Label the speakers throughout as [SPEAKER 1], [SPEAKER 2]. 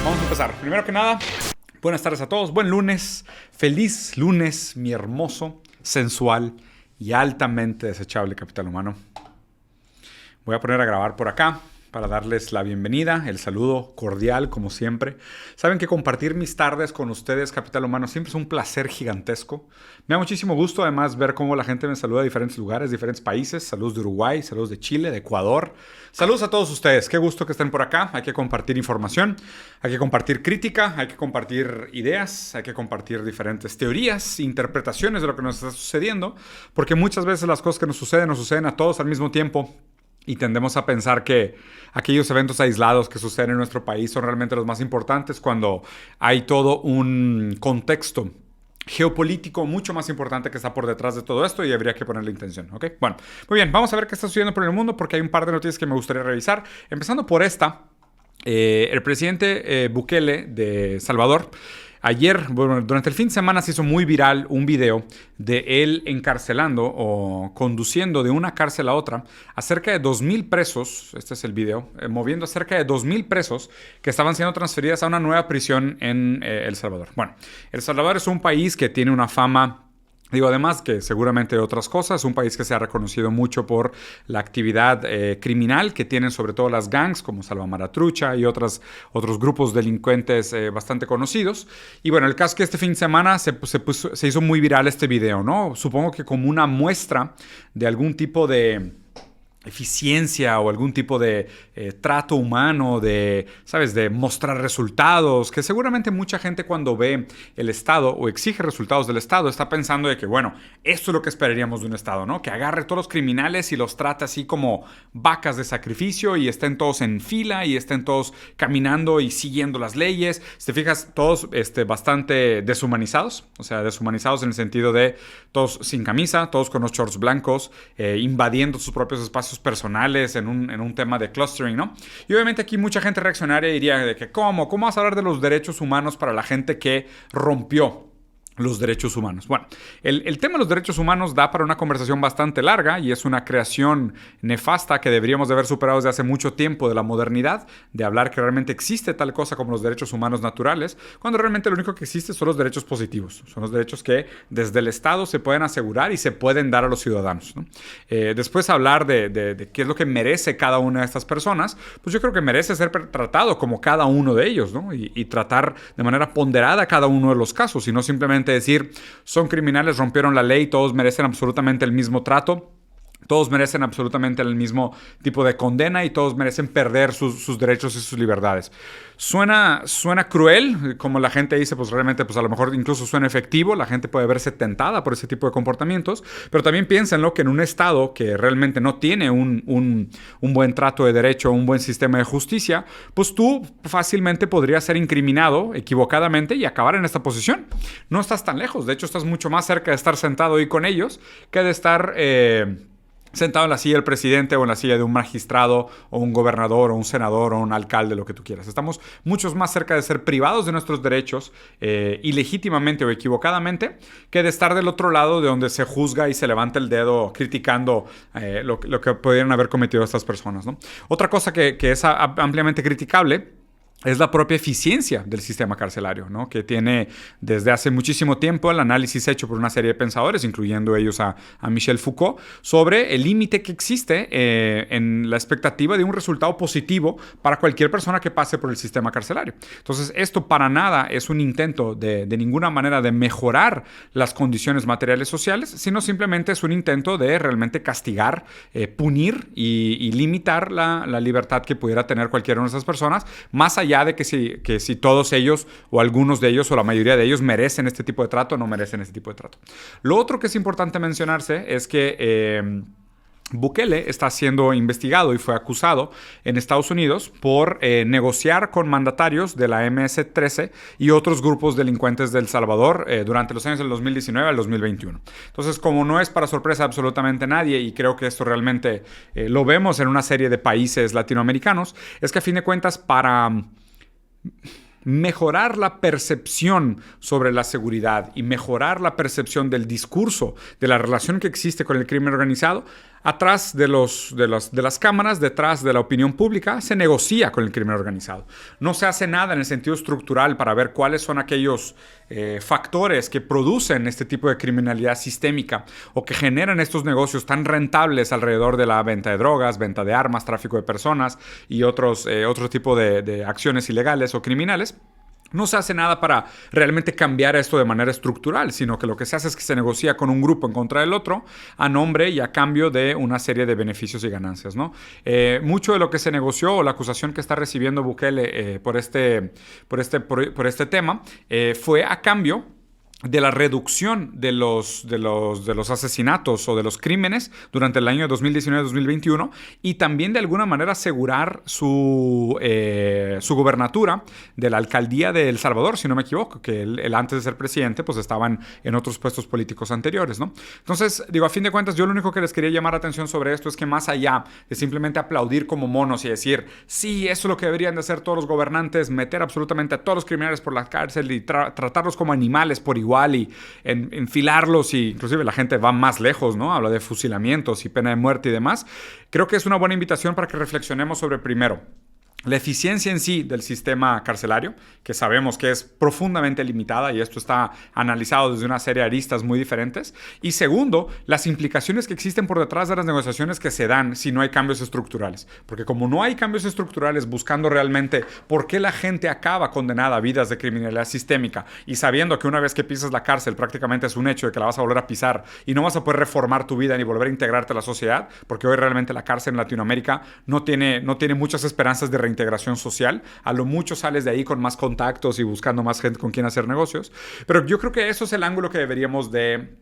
[SPEAKER 1] Vamos a empezar. Primero que nada, buenas tardes a todos. Buen lunes. Feliz lunes, mi hermoso, sensual y altamente desechable capital humano. Voy a poner a grabar por acá para darles la bienvenida, el saludo cordial, como siempre. Saben que compartir mis tardes con ustedes, capital humano, siempre es un placer gigantesco. Me da muchísimo gusto, además, ver cómo la gente me saluda de diferentes lugares, diferentes países. Saludos de Uruguay, saludos de Chile, de Ecuador. Saludos a todos ustedes. Qué gusto que estén por acá. Hay que compartir información, hay que compartir crítica, hay que compartir ideas, hay que compartir diferentes teorías, interpretaciones de lo que nos está sucediendo, porque muchas veces las cosas que nos suceden a todos al mismo tiempo. Y tendemos a pensar que aquellos eventos aislados que suceden en nuestro país son realmente los más importantes cuando hay todo un contexto geopolítico mucho más importante que está por detrás de todo esto y habría que ponerle intención, ¿ok? Bueno, muy bien, vamos a ver qué está sucediendo por el mundo porque hay un par de noticias que me gustaría revisar. Empezando por esta, el presidente Bukele de Salvador. Ayer, bueno, durante el fin de semana se hizo muy viral un video de él encarcelando o conduciendo de una cárcel a otra a cerca de 2,000 presos, este es el video, moviendo a cerca de 2,000 presos que estaban siendo transferidas a una nueva prisión en El Salvador. Bueno, El Salvador es un país que tiene una fama... además que seguramente otras cosas, un país que se ha reconocido mucho por la actividad criminal que tienen sobre todo las gangs como Salvamaratrucha y otros grupos delincuentes bastante conocidos. Y bueno, el caso es que este fin de semana se hizo muy viral este video, ¿no? Supongo que como una muestra de algún tipo de eficiencia o algún tipo de trato humano, ¿sabes? De mostrar resultados, que seguramente mucha gente cuando ve el Estado o exige resultados del Estado está pensando de que, bueno, esto es lo que esperaríamos de un Estado, ¿no? Que agarre todos los criminales y los trate así como vacas de sacrificio y estén todos en fila y estén todos caminando y siguiendo las leyes. Si te fijas, todos bastante deshumanizados, o sea, deshumanizados en el sentido de todos sin camisa, todos con los shorts blancos, invadiendo sus propios espacios personales en un tema de clustering, ¿no? Y obviamente aquí mucha gente reaccionaria diría de que ¿cómo vas a hablar de los derechos humanos para la gente que rompió los derechos humanos? Bueno, el tema de los derechos humanos da para una conversación bastante larga y es una creación nefasta que deberíamos de haber superado desde hace mucho tiempo de la modernidad, de hablar que realmente existe tal cosa como los derechos humanos naturales, cuando realmente lo único que existe son los derechos positivos, son los derechos que desde el Estado se pueden asegurar y se pueden dar a los ciudadanos, ¿no? Después hablar de qué es lo que merece cada una de estas personas, pues yo creo que merece ser tratado como cada uno de ellos, ¿no? Y tratar de manera ponderada cada uno de los casos y no simplemente decir, son criminales, rompieron la ley, todos merecen absolutamente el mismo trato, todos merecen absolutamente el mismo tipo de condena y todos merecen perder sus derechos y sus libertades. Suena cruel, como la gente dice, pues realmente pues a lo mejor incluso suena efectivo, la gente puede verse tentada por ese tipo de comportamientos, pero también piénsenlo que en un Estado que realmente no tiene un buen trato de derecho, un buen sistema de justicia, pues tú fácilmente podrías ser incriminado equivocadamente y acabar en esta posición. No estás tan lejos, de hecho estás mucho más cerca de estar sentado ahí con ellos que de estar... sentado en la silla del presidente o en la silla de un magistrado o un gobernador o un senador o un alcalde, lo que tú quieras. Estamos mucho más cerca de ser privados de nuestros derechos ilegítimamente o equivocadamente que de estar del otro lado de donde se juzga y se levanta el dedo criticando lo que pudieran haber cometido estas personas, ¿no? Otra cosa que es ampliamente criticable es la propia eficiencia del sistema carcelario, ¿no? Que tiene desde hace muchísimo tiempo el análisis hecho por una serie de pensadores, incluyendo ellos a Michel Foucault, sobre el límite que existe en la expectativa de un resultado positivo para cualquier persona que pase por el sistema carcelario. Entonces, esto para nada es un intento de ninguna manera de mejorar las condiciones materiales sociales, sino simplemente es un intento de realmente castigar, punir y limitar la libertad que pudiera tener cualquiera de esas personas, más allá de que si todos ellos o algunos de ellos o la mayoría de ellos merecen este tipo de trato o no merecen este tipo de trato. Lo otro que es importante mencionarse es que Bukele está siendo investigado y fue acusado en Estados Unidos por negociar con mandatarios de la MS-13 y otros grupos delincuentes de El Salvador durante los años del 2019 al 2021. Entonces, como no es para sorpresa absolutamente nadie, y creo que esto realmente lo vemos en una serie de países latinoamericanos, es que a fin de cuentas para mejorar la percepción sobre la seguridad y mejorar la percepción del discurso, de la relación que existe con el crimen organizado, atrás de las cámaras, detrás de la opinión pública, se negocia con el crimen organizado. No se hace nada en el sentido estructural para ver cuáles son aquellos factores que producen este tipo de criminalidad sistémica o que generan estos negocios tan rentables alrededor de la venta de drogas, venta de armas, tráfico de personas y otro tipo de acciones ilegales o criminales. No se hace nada para realmente cambiar esto de manera estructural, sino que lo que se hace es que se negocia con un grupo en contra del otro a nombre y a cambio de una serie de beneficios y ganancias, ¿no? Mucho de lo que se negoció o la acusación que está recibiendo Bukele por este tema fue a cambio de la reducción de los asesinatos o de los crímenes durante el año 2019-2021 y también de alguna manera asegurar su gubernatura de la alcaldía de El Salvador, si no me equivoco, que él antes de ser presidente pues estaban en otros puestos políticos anteriores, ¿no? Entonces, digo, a fin de cuentas, yo lo único que les quería llamar la atención sobre esto es que más allá de simplemente aplaudir como monos y decir, sí, eso es lo que deberían de hacer todos los gobernantes, meter absolutamente a todos los criminales por la cárcel y tratarlos como animales por igual, y enfilarlos, y inclusive la gente va más lejos, ¿no? Habla de fusilamientos y pena de muerte y demás. Creo que es una buena invitación para que reflexionemos sobre, primero, la eficiencia en sí del sistema carcelario, que sabemos que es profundamente limitada y esto está analizado desde una serie de aristas muy diferentes. Y segundo, las implicaciones que existen por detrás de las negociaciones que se dan si no hay cambios estructurales. Porque como no hay cambios estructurales buscando realmente por qué la gente acaba condenada a vidas de criminalidad sistémica y sabiendo que una vez que pisas la cárcel prácticamente es un hecho de que la vas a volver a pisar y no vas a poder reformar tu vida ni volver a integrarte a la sociedad, porque hoy realmente la cárcel en Latinoamérica no tiene muchas esperanzas de integración social, a lo mucho sales de ahí con más contactos y buscando más gente con quien hacer negocios, pero yo creo que eso es el ángulo que deberíamos de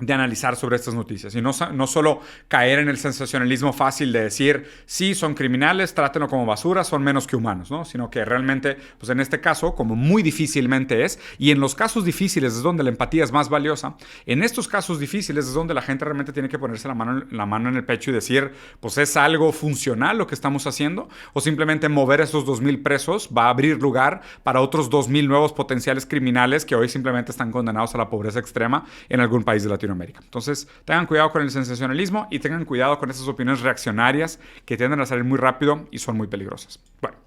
[SPEAKER 1] analizar sobre estas noticias y no solo caer en el sensacionalismo fácil de decir, sí, son criminales, trátenlo como basura, son menos que humanos, ¿no? Sino que realmente, pues en este caso, como muy difícilmente es, y en los casos difíciles es donde la empatía es más valiosa, en estos casos difíciles es donde la gente realmente tiene que ponerse la mano en el pecho y decir, pues es algo funcional lo que estamos haciendo, o simplemente mover esos 2,000 presos va a abrir lugar para otros 2,000 nuevos potenciales criminales que hoy simplemente están condenados a la pobreza extrema en algún país de Latinoamérica. Entonces, tengan cuidado con el sensacionalismo y tengan cuidado con esas opiniones reaccionarias que tienden a salir muy rápido y son muy peligrosas. Bueno.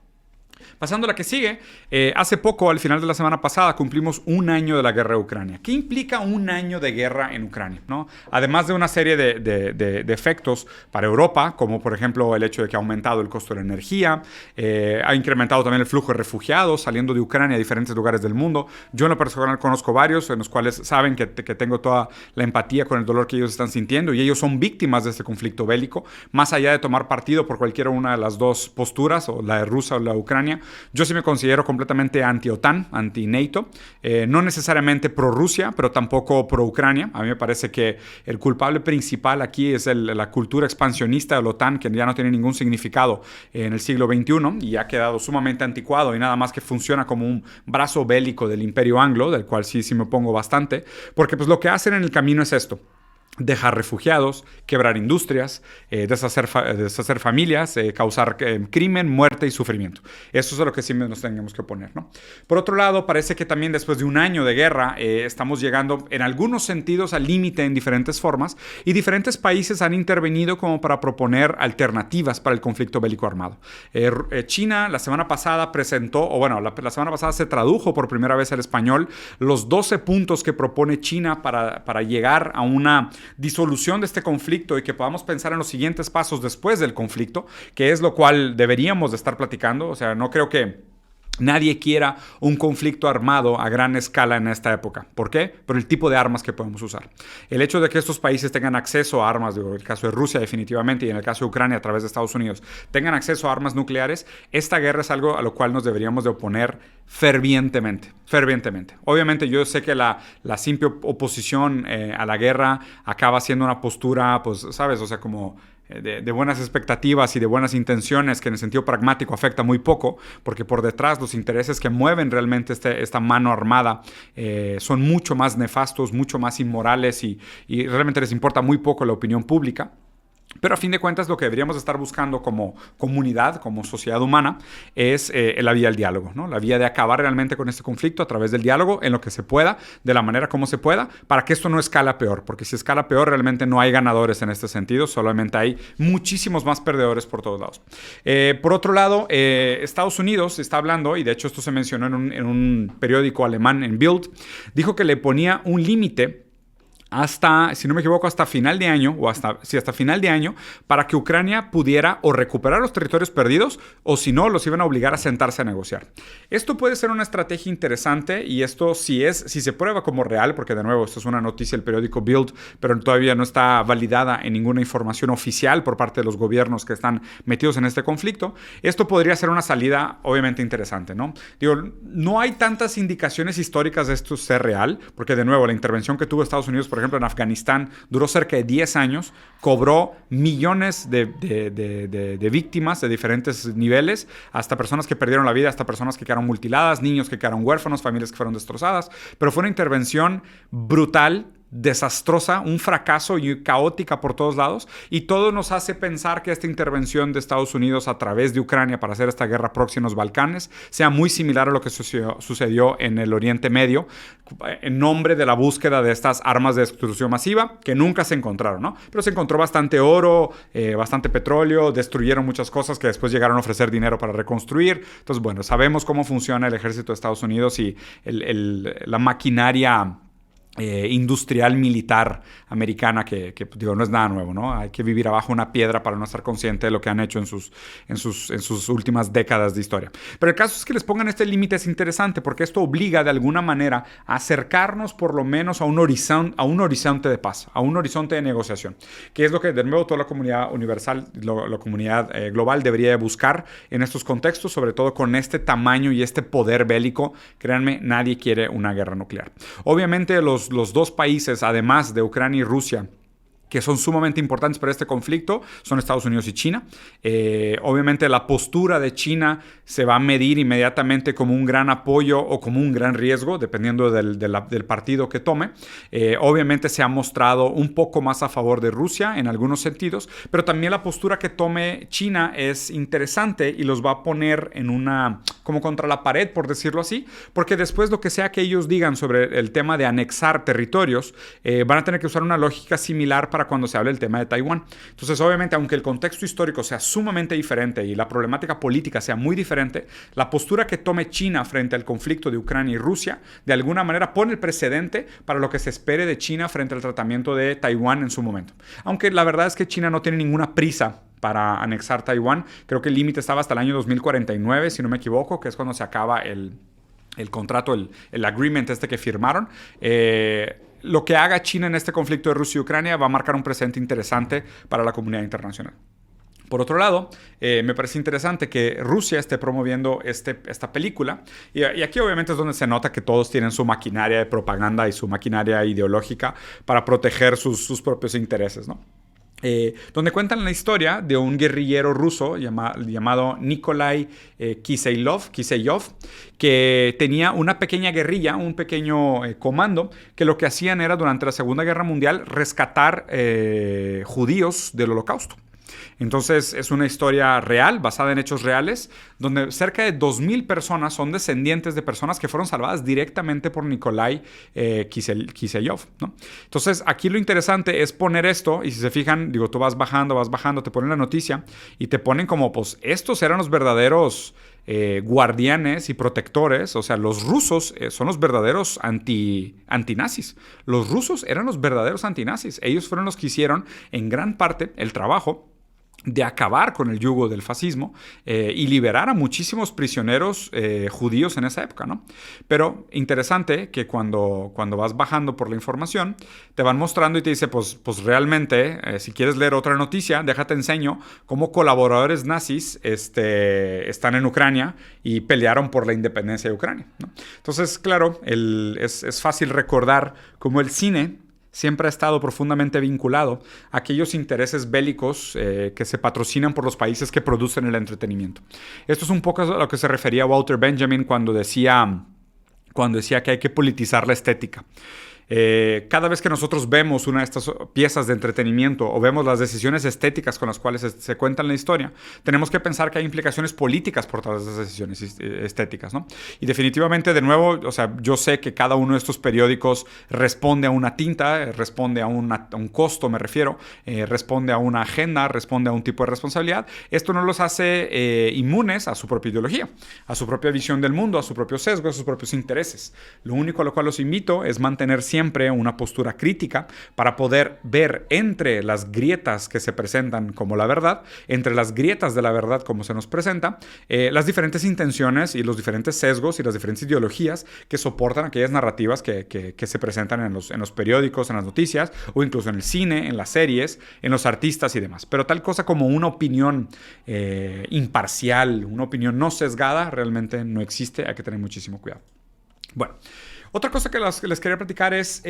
[SPEAKER 1] Pasando a la que sigue, hace poco, al final de la semana pasada, cumplimos 1 año de la guerra de Ucrania. ¿Qué implica 1 año de guerra en Ucrania, ¿no? Además de una serie de efectos para Europa, como por ejemplo el hecho de que ha aumentado el costo de la energía, ha incrementado también el flujo de refugiados saliendo de Ucrania a diferentes lugares del mundo. Yo en lo personal conozco varios en los cuales saben que tengo toda la empatía con el dolor que ellos están sintiendo y ellos son víctimas de este conflicto bélico. Más allá de tomar partido por cualquiera una de las dos posturas, o la de Rusia o la de Ucrania, yo sí me considero completamente anti-OTAN, anti-NATO, no necesariamente pro-Rusia, pero tampoco pro-Ucrania. A mí me parece que el culpable principal aquí es la cultura expansionista de la OTAN, que ya no tiene ningún significado en el siglo XXI y ha quedado sumamente anticuado y nada más que funciona como un brazo bélico del imperio anglo, del cual sí me opongo bastante, porque pues lo que hacen en el camino es esto: dejar refugiados, quebrar industrias, deshacer familias, causar crimen, muerte y sufrimiento. Eso es a lo que sí nos tenemos que oponer, ¿no? Por otro lado, parece que también después de 1 año de guerra estamos llegando en algunos sentidos al límite en diferentes formas y diferentes países han intervenido como para proponer alternativas para el conflicto bélico armado. China la semana pasada presentó, o bueno, la semana pasada se tradujo por primera vez al español los 12 puntos que propone China para llegar a una disolución de este conflicto y que podamos pensar en los siguientes pasos después del conflicto, que es lo cual deberíamos de estar platicando. O sea, no creo que nadie quiera un conflicto armado a gran escala en esta época. ¿Por qué? Por el tipo de armas que podemos usar. El hecho de que estos países tengan acceso a armas, en el caso de Rusia definitivamente y en el caso de Ucrania a través de Estados Unidos, tengan acceso a armas nucleares, esta guerra es algo a lo cual nos deberíamos de oponer fervientemente. Obviamente yo sé que la simple oposición a la guerra acaba siendo una postura, pues, ¿sabes? O sea, como de buenas expectativas y de buenas intenciones que en el sentido pragmático afecta muy poco, porque por detrás los intereses que mueven realmente esta mano armada son mucho más nefastos, mucho más inmorales y realmente les importa muy poco la opinión pública. Pero a fin de cuentas lo que deberíamos estar buscando como comunidad, como sociedad humana, es la vía del diálogo, ¿no? La vía de acabar realmente con este conflicto a través del diálogo en lo que se pueda, de la manera como se pueda, para que esto no escala peor. Porque si escala peor, realmente no hay ganadores en este sentido, solamente hay muchísimos más perdedores por todos lados. Por otro lado, Estados Unidos está hablando, y de hecho esto se mencionó en un periódico alemán, en Bild, dijo que le ponía un límite hasta, si no me equivoco, hasta final de año, o hasta final de año, para que Ucrania pudiera o recuperar los territorios perdidos, o si no, los iban a obligar a sentarse a negociar. Esto puede ser una estrategia interesante, y esto si se prueba como real, porque de nuevo, esto es una noticia del periódico Bild, pero todavía no está validada en ninguna información oficial por parte de los gobiernos que están metidos en este conflicto, esto podría ser una salida obviamente interesante, ¿no? Digo, no hay tantas indicaciones históricas de esto ser real, porque de nuevo, la intervención que tuvo Estados Unidos, por ejemplo, en Afganistán, duró cerca de 10 años, cobró millones de víctimas de diferentes niveles, hasta personas que perdieron la vida, hasta personas que quedaron mutiladas, niños que quedaron huérfanos, familias que fueron destrozadas, pero fue una intervención brutal, desastrosa, un fracaso y caótica por todos lados, y todo nos hace pensar que esta intervención de Estados Unidos a través de Ucrania para hacer esta guerra próxima en los Balcanes sea muy similar a lo que sucedió en el Oriente Medio en nombre de la búsqueda de estas armas de destrucción masiva que nunca se encontraron, ¿no? Pero se encontró bastante oro, bastante petróleo, destruyeron muchas cosas que después llegaron a ofrecer dinero para reconstruir. Entonces, bueno, sabemos cómo funciona el ejército de Estados Unidos y la maquinaria industrial militar americana que digo, no es nada nuevo, ¿no? Hay que vivir abajo una piedra para no estar consciente de lo que han hecho en sus últimas décadas de historia. Pero el caso es que les pongan este límite es interesante porque esto obliga de alguna manera a acercarnos por lo menos a un horizonte de paz, a un horizonte de negociación, que es lo que de nuevo toda la comunidad universal, la comunidad global debería buscar en estos contextos, sobre todo con este tamaño y este poder bélico. Créanme, nadie quiere una guerra nuclear. Obviamente los dos países, además de Ucrania y Rusia, que son sumamente importantes para este conflicto, son Estados Unidos y China. Obviamente la postura de China se va a medir inmediatamente como un gran apoyo o como un gran riesgo, dependiendo del partido que tome. Obviamente se ha mostrado un poco más a favor de Rusia en algunos sentidos, pero también la postura que tome China es interesante y los va a poner como contra la pared, por decirlo así, porque después lo que sea que ellos digan sobre el tema de anexar territorios, van a tener que usar una lógica similar para cuando se hable del tema de Taiwán. Entonces, obviamente, aunque el contexto histórico sea sumamente diferente y la problemática política sea muy diferente, la postura que tome China frente al conflicto de Ucrania y Rusia, de alguna manera pone el precedente para lo que se espere de China frente al tratamiento de Taiwán en su momento. Aunque la verdad es que China no tiene ninguna prisa para anexar Taiwán. Creo que el límite estaba hasta el año 2049, si no me equivoco, que es cuando se acaba el contrato, el agreement que firmaron. Lo que haga China en este conflicto de Rusia y Ucrania va a marcar un precedente interesante para la comunidad internacional. Por otro lado, me parece interesante que Rusia esté promoviendo esta película. Y aquí obviamente es donde se nota que todos tienen su maquinaria de propaganda y su maquinaria ideológica para proteger sus propios intereses, ¿no? Donde cuentan la historia de un guerrillero ruso llamado Nikolai Kiselyov, que tenía una pequeña guerrilla, un pequeño comando, que lo que hacían era durante la Segunda Guerra Mundial rescatar judíos del Holocausto. Entonces es una historia real, basada en hechos reales, donde cerca de 2,000 personas son descendientes de personas que fueron salvadas directamente por Nikolai Kiselyov, ¿no? Entonces aquí lo interesante es poner esto, y si se fijan, digo, tú vas bajando, te ponen la noticia y te ponen como, pues, estos eran los verdaderos guardianes y protectores. O sea, los rusos son los verdaderos antinazis. Los rusos eran los verdaderos antinazis. Ellos fueron los que hicieron en gran parte el trabajo de acabar con el yugo del fascismo y liberar a muchísimos prisioneros judíos en esa época, ¿no? Pero interesante que cuando vas bajando por la información, te van mostrando y te dice, pues realmente, si quieres leer otra noticia, déjate enseño cómo colaboradores nazis están en Ucrania y pelearon por la independencia de Ucrania, ¿no? Entonces, claro, es fácil recordar cómo el cine siempre ha estado profundamente vinculado a aquellos intereses bélicos que se patrocinan por los países que producen el entretenimiento. Esto es un poco a lo que se refería Walter Benjamin cuando decía que hay que politizar la estética. Cada vez que nosotros vemos una de estas piezas de entretenimiento o vemos las decisiones estéticas con las cuales se cuentan la historia, tenemos que pensar que hay implicaciones políticas por todas esas decisiones estéticas, ¿no? Y definitivamente, de nuevo, o sea, yo sé que cada uno de estos periódicos responde a una tinta, responde a un costo, me refiero, responde a una agenda, responde a un tipo de responsabilidad. Esto no los hace inmunes a su propia ideología, a su propia visión del mundo, a su propio sesgo, a sus propios intereses. Lo único a lo cual los invito es mantener siempre una postura crítica para poder ver entre las grietas que se presentan como la verdad, entre las grietas de la verdad como se nos presenta, las diferentes intenciones y los diferentes sesgos y las diferentes ideologías que soportan aquellas narrativas que se presentan en los periódicos, en las noticias o incluso en el cine, en las series, en los artistas y demás. Pero tal cosa como una opinión imparcial, una opinión no sesgada, realmente no existe. Hay que tener muchísimo cuidado. Bueno, otra cosa que les quería platicar es...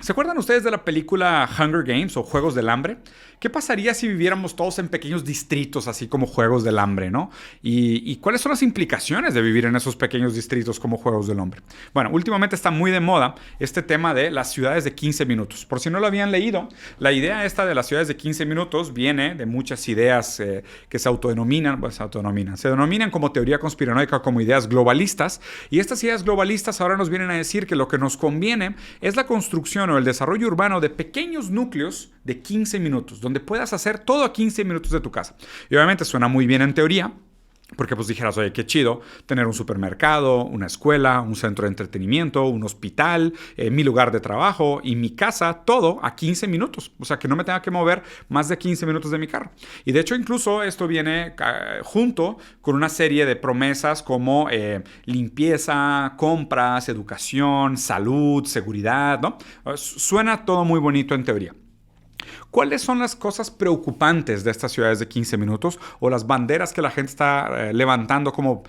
[SPEAKER 1] ¿se acuerdan ustedes de la película Hunger Games o Juegos del Hambre? ¿Qué pasaría si viviéramos todos en pequeños distritos, así como Juegos del Hambre, ¿no? ¿Y cuáles son las implicaciones de vivir en esos pequeños distritos como Juegos del Hambre? Bueno, últimamente está muy de moda este tema de las ciudades de 15 minutos. Por si no lo habían leído, la idea esta de las ciudades de 15 minutos viene de muchas ideas que se denominan como teoría conspiranoica, como ideas globalistas. Y estas ideas globalistas ahora nos vienen a decir que lo que nos conviene es la construcción o el desarrollo urbano de pequeños núcleos de 15 minutos, donde puedas hacer todo a 15 minutos de tu casa. Y obviamente suena muy bien en teoría, porque pues dijeras, oye, qué chido tener un supermercado, una escuela, un centro de entretenimiento, un hospital, mi lugar de trabajo y mi casa, todo a 15 minutos. O sea, que no me tenga que mover más de 15 minutos de mi carro. Y de hecho, incluso esto viene junto con una serie de promesas como limpieza, compras, educación, salud, seguridad, ¿no? Suena todo muy bonito en teoría. ¿Cuáles son las cosas preocupantes de estas ciudades de 15 minutos o las banderas que la gente está levantando como,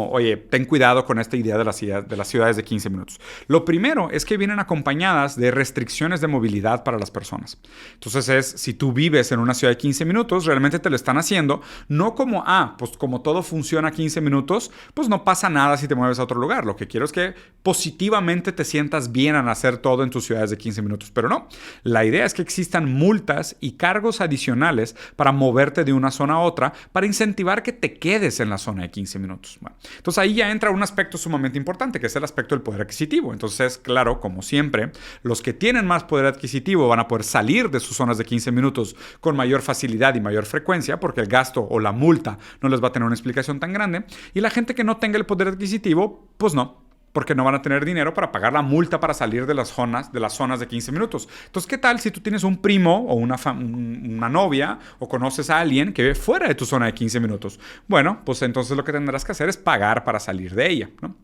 [SPEAKER 1] oye, ten cuidado con esta idea de las ciudades de 15 minutos? Lo primero es que vienen acompañadas de restricciones de movilidad para las personas. Entonces si tú vives en una ciudad de 15 minutos, realmente te lo están haciendo no como, pues como todo funciona a 15 minutos, pues no pasa nada si te mueves a otro lugar. Lo que quiero es que positivamente te sientas bien al hacer todo en tus ciudades de 15 minutos. Pero no, la idea es que existan multas y cargos adicionales para moverte de una zona a otra para incentivar que te quedes en la zona de 15 minutos. Bueno, entonces ahí ya entra un aspecto sumamente importante, que es el aspecto del poder adquisitivo. Entonces, claro, como siempre, los que tienen más poder adquisitivo van a poder salir de sus zonas de 15 minutos con mayor facilidad y mayor frecuencia, porque el gasto o la multa no les va a tener una explicación tan grande. Y la gente que no tenga el poder adquisitivo, pues no, porque no van a tener dinero para pagar la multa para salir de las zonas de 15 minutos. Entonces, ¿qué tal si tú tienes un primo o una novia o conoces a alguien que vive fuera de tu zona de 15 minutos? Bueno, pues entonces lo que tendrás que hacer es pagar para salir de ella, ¿no?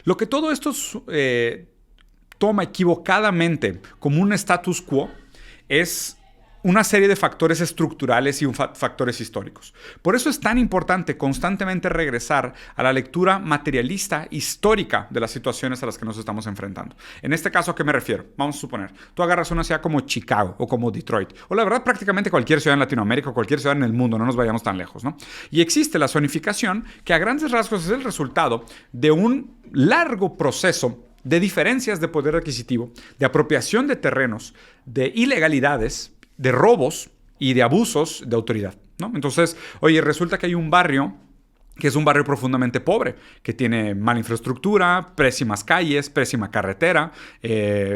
[SPEAKER 1] Lo que todo esto toma equivocadamente como un status quo es una serie de factores estructurales y factores históricos. Por eso es tan importante constantemente regresar a la lectura materialista histórica de las situaciones a las que nos estamos enfrentando. En este caso, ¿a qué me refiero? Vamos a suponer, tú agarras una ciudad como Chicago o como Detroit, o la verdad prácticamente cualquier ciudad en Latinoamérica o cualquier ciudad en el mundo, no nos vayamos tan lejos, ¿no? Y existe la zonificación, que a grandes rasgos es el resultado de un largo proceso de diferencias de poder adquisitivo, de apropiación de terrenos, de ilegalidades, de robos y de abusos de autoridad, ¿no? Entonces, oye, resulta que hay un barrio que es un barrio profundamente pobre, que tiene mala infraestructura, pésimas calles, pésima carretera,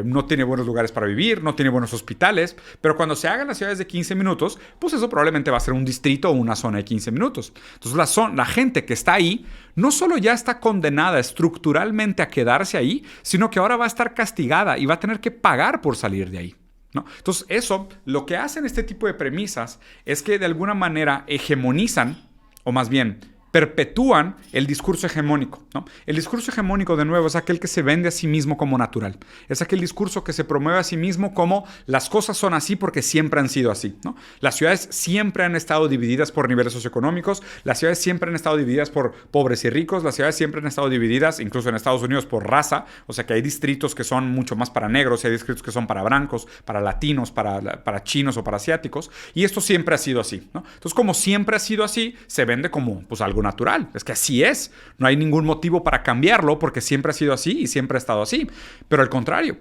[SPEAKER 1] no tiene buenos lugares para vivir, no tiene buenos hospitales, pero cuando se hagan las ciudades de 15 minutos, pues eso probablemente va a ser un distrito o una zona de 15 minutos. Entonces la gente que está ahí no solo ya está condenada estructuralmente a quedarse ahí, sino que ahora va a estar castigada y va a tener que pagar por salir de ahí, ¿no? Entonces eso, lo que hacen este tipo de premisas es que de alguna manera hegemonizan, o más bien perpetúan el discurso hegemónico, ¿no? El discurso hegemónico, de nuevo, es aquel que se vende a sí mismo como natural. Es aquel discurso que se promueve a sí mismo como las cosas son así porque siempre han sido así, ¿no? Las ciudades siempre han estado divididas por niveles socioeconómicos, las ciudades siempre han estado divididas por pobres y ricos, las ciudades siempre han estado divididas, incluso en Estados Unidos, por raza, o sea que hay distritos que son mucho más para negros, y hay distritos que son para blancos, para latinos, para chinos o para asiáticos, y esto siempre ha sido así, ¿no? Entonces, como siempre ha sido así, se vende como pues algo natural. Es que así es. No hay ningún motivo para cambiarlo porque siempre ha sido así y siempre ha estado así. Pero al contrario,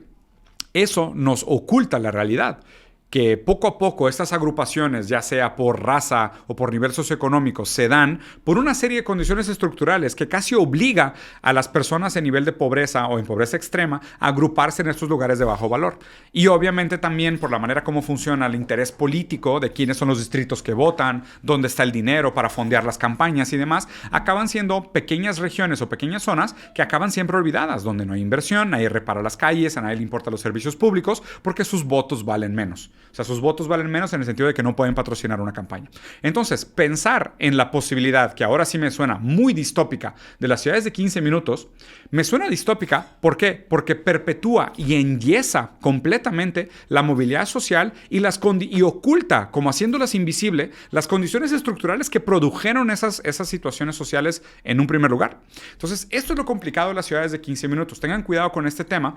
[SPEAKER 1] Eso nos oculta la realidad, que poco a poco estas agrupaciones, ya sea por raza o por nivel socioeconómico, se dan por una serie de condiciones estructurales que casi obliga a las personas en nivel de pobreza o en pobreza extrema a agruparse en estos lugares de bajo valor. Y obviamente también por la manera como funciona el interés político de quiénes son los distritos que votan, dónde está el dinero para fondear las campañas y demás, acaban siendo pequeñas regiones o pequeñas zonas que acaban siempre olvidadas, donde no hay inversión, nadie repara las calles, a nadie le importan los servicios públicos porque sus votos valen menos. O sea, sus votos valen menos en el sentido de que no pueden patrocinar una campaña. Entonces, pensar en la posibilidad, que ahora sí me suena muy distópica, de las ciudades de 15 minutos, me suena distópica. ¿Por qué? Porque perpetúa y enyesa completamente la movilidad social y oculta, como haciéndolas invisible, las condiciones estructurales que produjeron esas situaciones sociales en un primer lugar. Entonces, esto es lo complicado de las ciudades de 15 minutos. Tengan cuidado con este tema,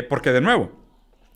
[SPEAKER 1] porque de nuevo,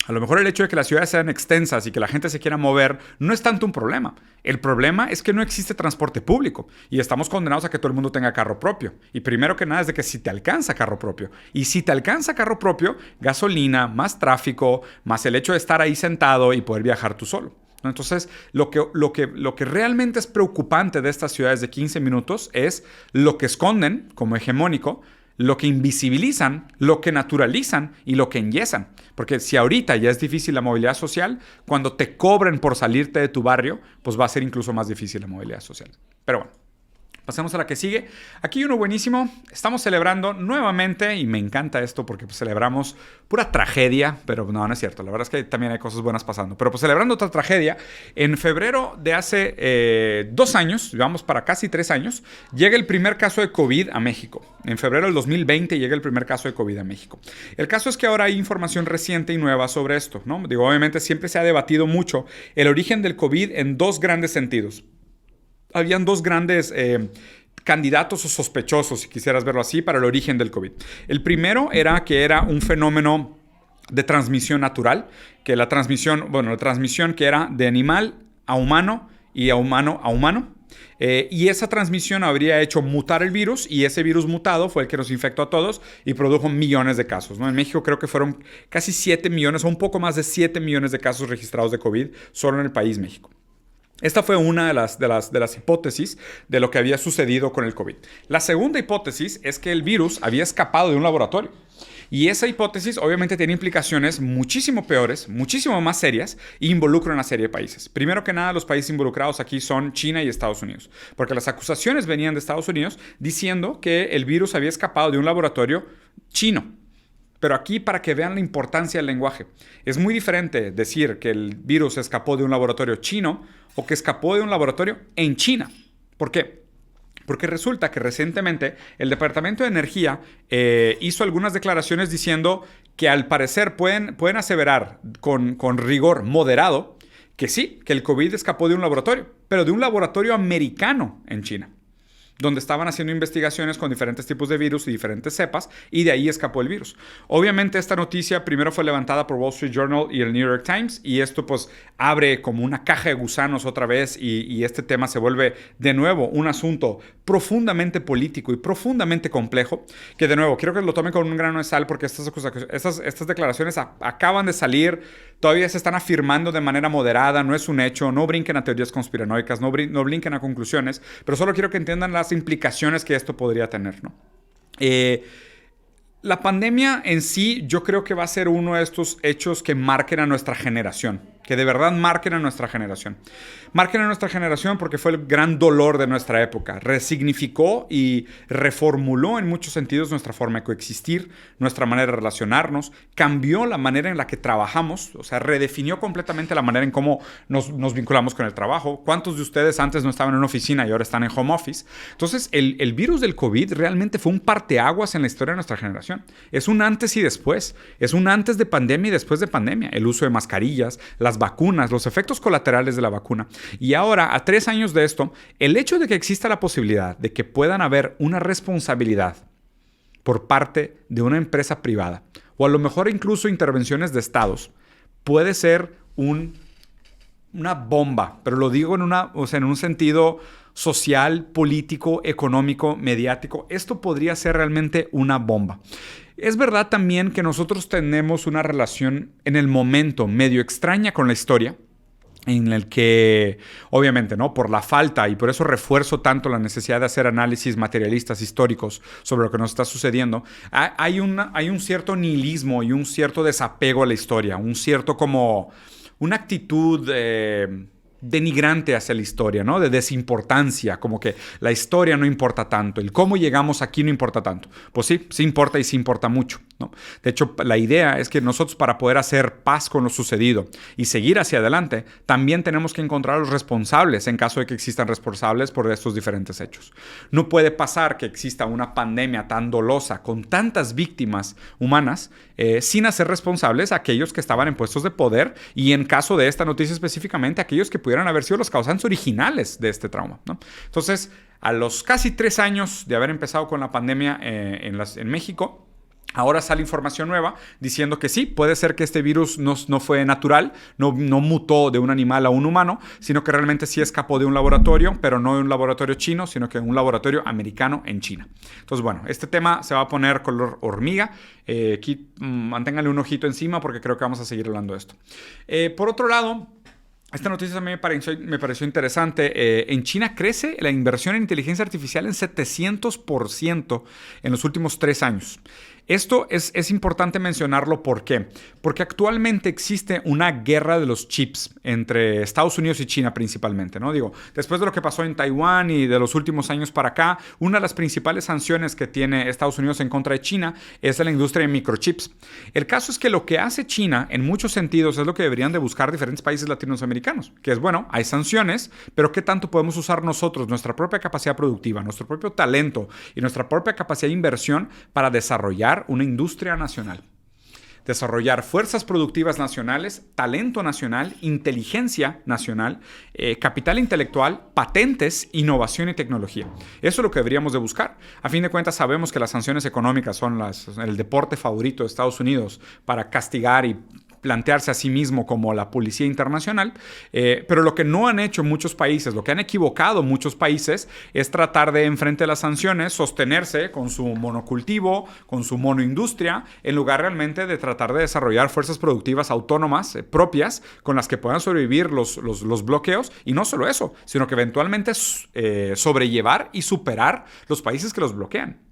[SPEAKER 1] a lo mejor el hecho de que las ciudades sean extensas y que la gente se quiera mover no es tanto un problema. El problema es que no existe transporte público y estamos condenados a que todo el mundo tenga carro propio. Y primero que nada es de que si te alcanza carro propio. Y si te alcanza carro propio, gasolina, más tráfico, más el hecho de estar ahí sentado y poder viajar tú solo. Entonces, lo que realmente es preocupante de estas ciudades de 15 minutos es lo que esconden como hegemónico, lo que invisibilizan, lo que naturalizan y lo que enyesan. Porque si ahorita ya es difícil la movilidad social, cuando te cobren por salirte de tu barrio, pues va a ser incluso más difícil la movilidad social. Pero bueno, pasemos a la que sigue. Aquí hay uno buenísimo. Estamos celebrando nuevamente, y me encanta esto porque pues, celebramos pura tragedia, pero no es cierto. La verdad es que también hay cosas buenas pasando. Pero pues celebrando otra tragedia, en febrero de hace 2 años, vamos para casi 3 años, llega el primer caso de COVID a México. En febrero del 2020 llega el primer caso de COVID a México. El caso es que ahora hay información reciente y nueva sobre esto, ¿no? Digo, obviamente siempre se ha debatido mucho el origen del COVID en 2 grandes sentidos. Habían 2 grandes candidatos o sospechosos, si quisieras verlo así, para el origen del COVID. El primero era que era un fenómeno de transmisión natural, que la transmisión que era de animal a humano y a humano a humano. Y esa transmisión habría hecho mutar el virus y ese virus mutado fue el que nos infectó a todos y produjo millones de casos, ¿no? En México creo que fueron casi 7 millones o un poco más de 7 millones de casos registrados de COVID solo en el país México. Esta fue una de las hipótesis de lo que había sucedido con el COVID. La segunda hipótesis es que el virus había escapado de un laboratorio. Y esa hipótesis obviamente tiene implicaciones muchísimo peores, muchísimo más serias e involucra una serie de países. Primero que nada, los países involucrados aquí son China y Estados Unidos. Porque las acusaciones venían de Estados Unidos diciendo que el virus había escapado de un laboratorio chino. Pero aquí para que vean la importancia del lenguaje. Es muy diferente decir que el virus escapó de un laboratorio chino o que escapó de un laboratorio en China. ¿Por qué? Porque resulta que recientemente el Departamento de Energía hizo algunas declaraciones diciendo que al parecer pueden aseverar con rigor moderado que sí, que el COVID escapó de un laboratorio, pero de un laboratorio americano en China, donde estaban haciendo investigaciones con diferentes tipos de virus y diferentes cepas, y de ahí escapó el virus. Obviamente esta noticia primero fue levantada por Wall Street Journal y el New York Times, y esto pues abre como una caja de gusanos otra vez, y este tema se vuelve de nuevo un asunto profundamente político y profundamente complejo, que de nuevo quiero que lo tomen con un grano de sal, porque estas declaraciones acaban de salir, todavía se están afirmando de manera moderada, no es un hecho, no brinquen a teorías conspiranoicas, no brinquen a conclusiones, pero solo quiero que entiendan las implicaciones que esto podría tener, ¿no? La pandemia en sí, yo creo que va a ser uno de estos hechos que marquen a nuestra generación, que de verdad marquen a nuestra generación. Marquen a nuestra generación porque fue el gran dolor de nuestra época. Resignificó y reformuló en muchos sentidos nuestra forma de coexistir, nuestra manera de relacionarnos, cambió la manera en la que trabajamos, o sea, redefinió completamente la manera en cómo nos vinculamos con el trabajo. ¿Cuántos de ustedes antes no estaban en una oficina y ahora están en home office? Entonces, el virus del COVID realmente fue un parteaguas en la historia de nuestra generación. Es un antes y después. Es un antes de pandemia y después de pandemia. El uso de mascarillas, las vacunas, los efectos colaterales de la vacuna. Y ahora, a 3 años de esto, el hecho de que exista la posibilidad de que puedan haber una responsabilidad por parte de una empresa privada, o a lo mejor incluso intervenciones de estados, puede ser una bomba, pero lo digo en un sentido social, político, económico, mediático. Esto podría ser realmente una bomba. Es verdad también que nosotros tenemos una relación en el momento medio extraña con la historia, en el que, obviamente, ¿no? Por la falta, y por eso refuerzo tanto la necesidad de hacer análisis materialistas históricos sobre lo que nos está sucediendo, hay un cierto nihilismo y un cierto desapego a la historia, un cierto como una actitud denigrante hacia la historia, ¿no? De desimportancia, como que la historia no importa tanto, el cómo llegamos aquí no importa tanto. Pues sí, sí importa y sí importa mucho, ¿no? De hecho, la idea es que nosotros, para poder hacer paz con lo sucedido y seguir hacia adelante, también tenemos que encontrar a los responsables en caso de que existan responsables por estos diferentes hechos. No puede pasar que exista una pandemia tan dolosa con tantas víctimas humanas sin hacer responsables a aquellos que estaban en puestos de poder, y en caso de esta noticia específicamente, aquellos que pudieran haber sido los causantes originales de este trauma, ¿no? Entonces, a los casi 3 años de haber empezado con la pandemia en México, ahora sale información nueva diciendo que sí, puede ser que este virus no fue natural, no mutó de un animal a un humano, sino que realmente sí escapó de un laboratorio, pero no de un laboratorio chino, sino que de un laboratorio americano en China. Entonces, bueno, este tema se va a poner color hormiga. Aquí manténganle un ojito encima porque creo que vamos a seguir hablando de esto. Por otro lado, esta noticia también me pareció interesante. En China crece la inversión en inteligencia artificial en 700% en los últimos 3 años. Esto es importante mencionarlo. ¿Por qué? Porque actualmente existe una guerra de los chips entre Estados Unidos y China principalmente, ¿no? Digo, después de lo que pasó en Taiwán y de los últimos años para acá, una de las principales sanciones que tiene Estados Unidos en contra de China es la industria de microchips. El caso es que lo que hace China, en muchos sentidos, es lo que deberían de buscar diferentes países latinoamericanos, que es, bueno, hay sanciones, pero ¿qué tanto podemos usar nosotros nuestra propia capacidad productiva, nuestro propio talento y nuestra propia capacidad de inversión para desarrollar una industria nacional? Desarrollar fuerzas productivas nacionales, talento nacional, inteligencia nacional, capital intelectual, patentes, innovación y tecnología. Eso es lo que deberíamos de buscar. A fin de cuentas, sabemos que las sanciones económicas son el deporte favorito de Estados Unidos para castigar y plantearse a sí mismo como la policía internacional, pero lo que no han hecho muchos países, lo que han equivocado muchos países, es tratar de, enfrente de las sanciones, sostenerse con su monocultivo, con su monoindustria, en lugar realmente de tratar de desarrollar fuerzas productivas autónomas, propias, con las que puedan sobrevivir los bloqueos, y no solo eso, sino que eventualmente sobrellevar y superar los países que los bloquean.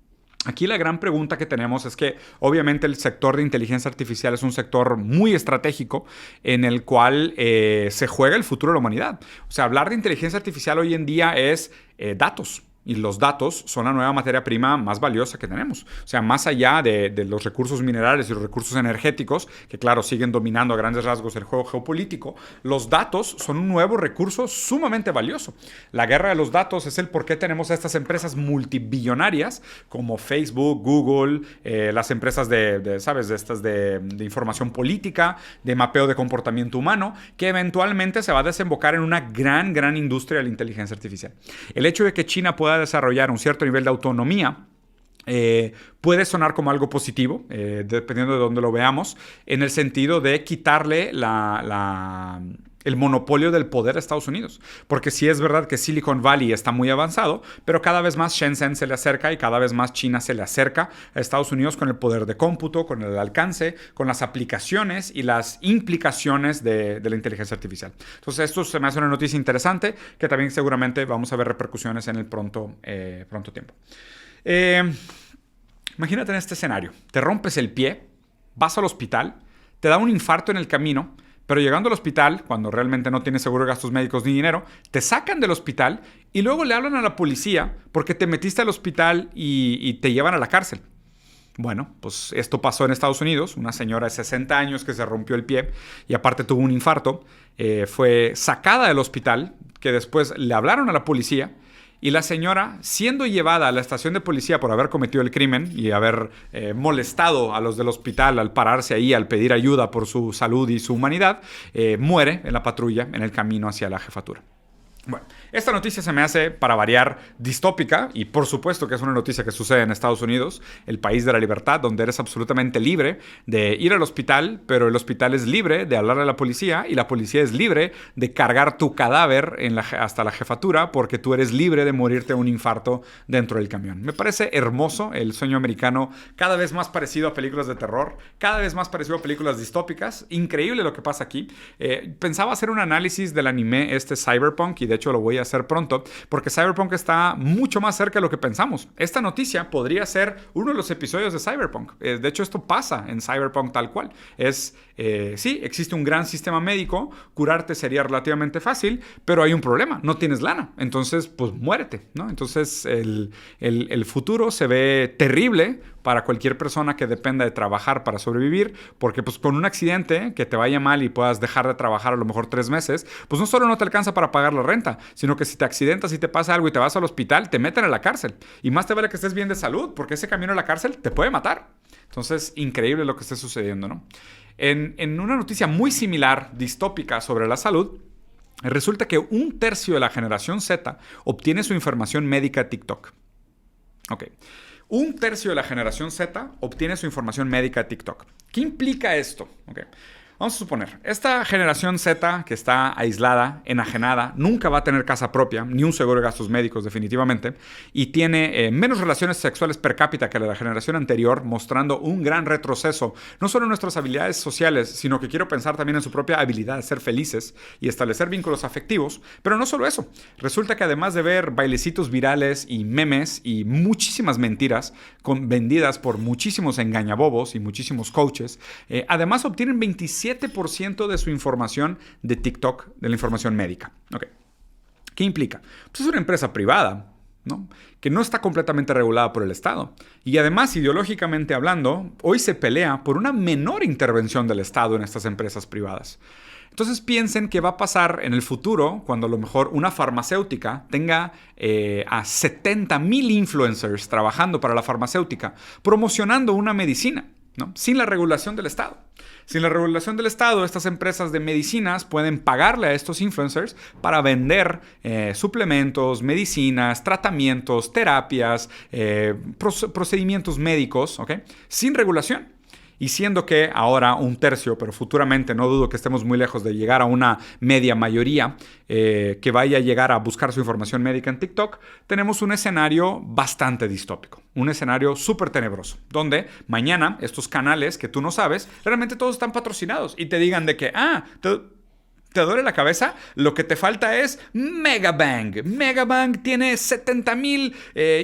[SPEAKER 1] Aquí la gran pregunta que tenemos es que obviamente el sector de inteligencia artificial es un sector muy estratégico en el cual se juega el futuro de la humanidad. O sea, hablar de inteligencia artificial hoy en día es datos. Y los datos son la nueva materia prima más valiosa que tenemos. O sea, más allá de los recursos minerales y los recursos energéticos, que claro, siguen dominando a grandes rasgos el juego geopolítico, los datos son un nuevo recurso sumamente valioso. La guerra de los datos es el por qué tenemos a estas empresas multibillonarias como Facebook, Google, las empresas ¿sabes? De información política, de mapeo de comportamiento humano, que eventualmente se va a desembocar en una gran industria de la inteligencia artificial. El hecho de que China pueda desarrollar un cierto nivel de autonomía puede sonar como algo positivo, dependiendo de dónde lo veamos, en el sentido de quitarle el monopolio del poder a Estados Unidos. Porque sí es verdad que Silicon Valley está muy avanzado, pero cada vez más Shenzhen se le acerca y cada vez más China se le acerca a Estados Unidos con el poder de cómputo, con el alcance, con las aplicaciones y las implicaciones de la inteligencia artificial. Entonces esto se me hace una noticia interesante que también seguramente vamos a ver repercusiones en el pronto tiempo. Imagínate en este escenario. Te rompes el pie, vas al hospital, te da un infarto en el camino, pero llegando al hospital, cuando realmente no tienes seguro de gastos médicos ni dinero, te sacan del hospital y luego le hablan a la policía porque te metiste al hospital y te llevan a la cárcel. Bueno, pues esto pasó en Estados Unidos. Una señora de 60 años que se rompió el pie y aparte tuvo un infarto, fue sacada del hospital, que después le hablaron a la policía. Y la señora, siendo llevada a la estación de policía por haber cometido el crimen y haber molestado a los del hospital al pararse ahí, al pedir ayuda por su salud y su humanidad, muere en la patrulla en el camino hacia la jefatura. Bueno, Esta noticia se me hace, para variar, distópica, y por supuesto que es una noticia que sucede en Estados Unidos, el país de la libertad, donde eres absolutamente libre de ir al hospital, pero el hospital es libre de hablarle a la policía, y la policía es libre de cargar tu cadáver hasta la jefatura, porque tú eres libre de morirte de un infarto dentro del camión. Me parece hermoso el sueño americano, cada vez más parecido a películas de terror, cada vez más parecido a películas distópicas. Increíble lo que pasa aquí. Pensaba hacer un análisis del anime Cyberpunk, y de hecho lo voy a hacer pronto, porque Cyberpunk está mucho más cerca de lo que pensamos. Esta noticia podría ser uno de los episodios de Cyberpunk. De hecho, esto pasa en Cyberpunk tal cual. Sí, existe un gran sistema médico, curarte sería relativamente fácil, pero hay un problema, no tienes lana. Entonces, pues muérete, ¿no? Entonces, el futuro se ve terrible para cualquier persona que dependa de trabajar para sobrevivir, porque pues con un accidente que te vaya mal y puedas dejar de trabajar a lo mejor 3 meses, pues no solo no te alcanza para pagar la renta, sino que si te accidentas y te pasa algo y te vas al hospital, te meten a la cárcel. Y más te vale que estés bien de salud, porque ese camino a la cárcel te puede matar. Entonces, increíble lo que esté sucediendo, ¿no? En una noticia muy similar, distópica sobre la salud, resulta que 1/3 de la generación Z obtiene su información médica de TikTok. Ok. 1/3 de la generación Z obtiene su información médica de TikTok. ¿Qué implica esto? Okay. Vamos a suponer, esta generación Z que está aislada, enajenada, nunca va a tener casa propia, ni un seguro de gastos médicos definitivamente, y tiene menos relaciones sexuales per cápita que la de la generación anterior, mostrando un gran retroceso, no solo en nuestras habilidades sociales, sino que quiero pensar también en su propia habilidad de ser felices y establecer vínculos afectivos. Pero no solo eso, resulta que además de ver bailecitos virales y memes y muchísimas mentiras vendidas por muchísimos engañabobos y muchísimos coaches, además obtienen 27% de su información de TikTok, de la información médica. Okay. ¿Qué implica? Pues es una empresa privada, ¿no? Que no está completamente regulada por el Estado. Y además, ideológicamente hablando, hoy se pelea por una menor intervención del Estado en estas empresas privadas. Entonces piensen qué va a pasar en el futuro cuando a lo mejor una farmacéutica tenga a 70,000 influencers trabajando para la farmacéutica, promocionando una medicina, ¿no? Sin la regulación del Estado. Sin la regulación del Estado, estas empresas de medicinas pueden pagarle a estos influencers para vender suplementos, medicinas, tratamientos, terapias, procedimientos médicos, ¿okay? Sin regulación. Y siendo que ahora 1/3, pero futuramente no dudo que estemos muy lejos de llegar a una media mayoría que vaya a llegar a buscar su información médica en TikTok, tenemos un escenario bastante distópico, un escenario súper tenebroso, donde mañana estos canales que tú no sabes, realmente todos están patrocinados y te digan de que, ¿te duele la cabeza? Lo que te falta es Megabang. Megabang tiene 70,000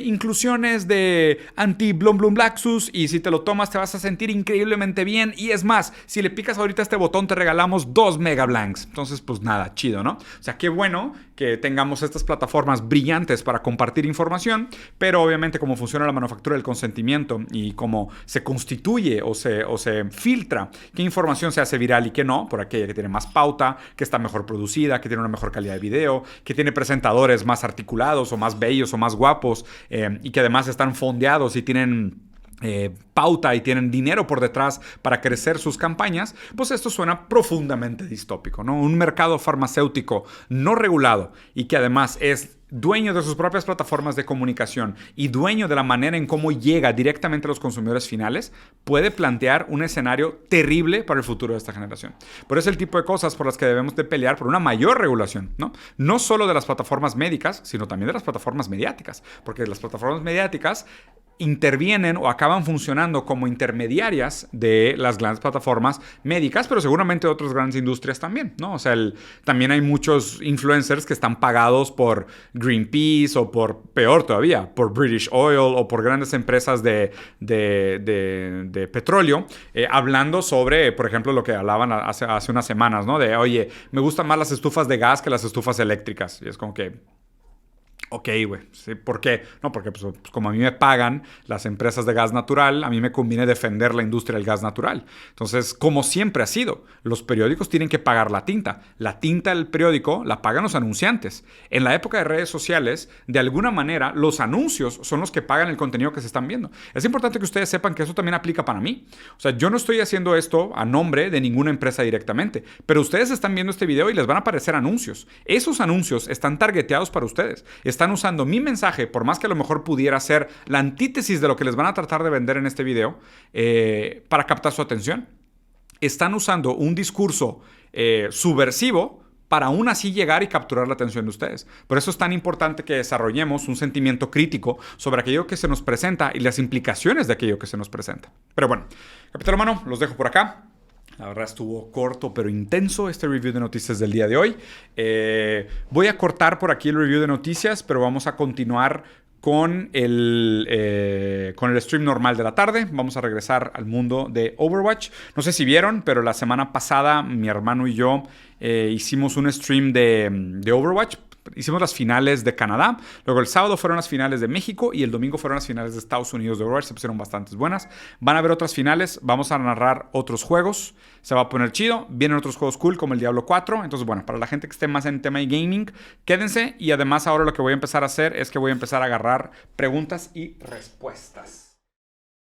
[SPEAKER 1] inclusiones de anti-blum-blum-laxus y si te lo tomas te vas a sentir increíblemente bien. Y es más, si le picas ahorita este botón te regalamos 2 Megablanks. Entonces, pues nada, chido, ¿no? O sea, qué bueno que tengamos estas plataformas brillantes para compartir información, pero obviamente como funciona la manufactura del consentimiento y cómo se constituye o se filtra qué información se hace viral y qué no, por aquella que tiene más pauta, que está mejor producida, que tiene una mejor calidad de video, que tiene presentadores más articulados o más bellos o más guapos y que además están fondeados y tienen pauta y tienen dinero por detrás para crecer sus campañas, pues esto suena profundamente distópico, ¿no? Un mercado farmacéutico no regulado y que además es dueño de sus propias plataformas de comunicación y dueño de la manera en cómo llega directamente a los consumidores finales, puede plantear un escenario terrible para el futuro de esta generación. Pero es el tipo de cosas por las que debemos de pelear por una mayor regulación, ¿no? No solo de las plataformas médicas, sino también de las plataformas mediáticas, porque las plataformas mediáticas intervienen o acaban funcionando como intermediarias de las grandes plataformas médicas, pero seguramente de otras grandes industrias también, ¿no? O sea, también hay muchos influencers que están pagados por Greenpeace o por, peor todavía, por British Oil o por grandes empresas de petróleo, hablando sobre, por ejemplo, lo que hablaban hace unas semanas, ¿no? De, oye, me gustan más las estufas de gas que las estufas eléctricas. Y es como que, Ok, güey. Sí, ¿por qué? No, porque pues, como a mí me pagan las empresas de gas natural, a mí me conviene defender la industria del gas natural. Entonces, como siempre ha sido, los periódicos tienen que pagar la tinta. La tinta del periódico la pagan los anunciantes. En la época de redes sociales, de alguna manera, los anuncios son los que pagan el contenido que se están viendo. Es importante que ustedes sepan que eso también aplica para mí. O sea, yo no estoy haciendo esto a nombre de ninguna empresa directamente, pero ustedes están viendo este video y les van a aparecer anuncios. Esos anuncios están targeteados para ustedes. Están usando mi mensaje, por más que a lo mejor pudiera ser la antítesis de lo que les van a tratar de vender en este video, para captar su atención. Están usando un discurso subversivo para aún así llegar y capturar la atención de ustedes. Por eso es tan importante que desarrollemos un sentimiento crítico sobre aquello que se nos presenta y las implicaciones de aquello que se nos presenta. Pero bueno, capitán humano, los dejo por acá. La verdad estuvo corto pero intenso este review de noticias del día de hoy. Voy a cortar por aquí el review de noticias, pero vamos a continuar con el stream normal de la tarde. Vamos a regresar al mundo de Overwatch. No sé si vieron, pero la semana pasada mi hermano y yo hicimos un stream de Overwatch. Hicimos las finales de Canadá, luego el sábado fueron las finales de México y el domingo fueron las finales de Estados Unidos de Overwatch. Se pusieron bastante buenas. Van a haber otras finales, vamos a narrar otros juegos, se va a poner chido. Vienen otros juegos cool como el Diablo 4. Entonces, bueno, para la gente que esté más en tema de gaming, quédense. Y además ahora lo que voy a empezar a hacer es que voy a empezar a agarrar preguntas y respuestas.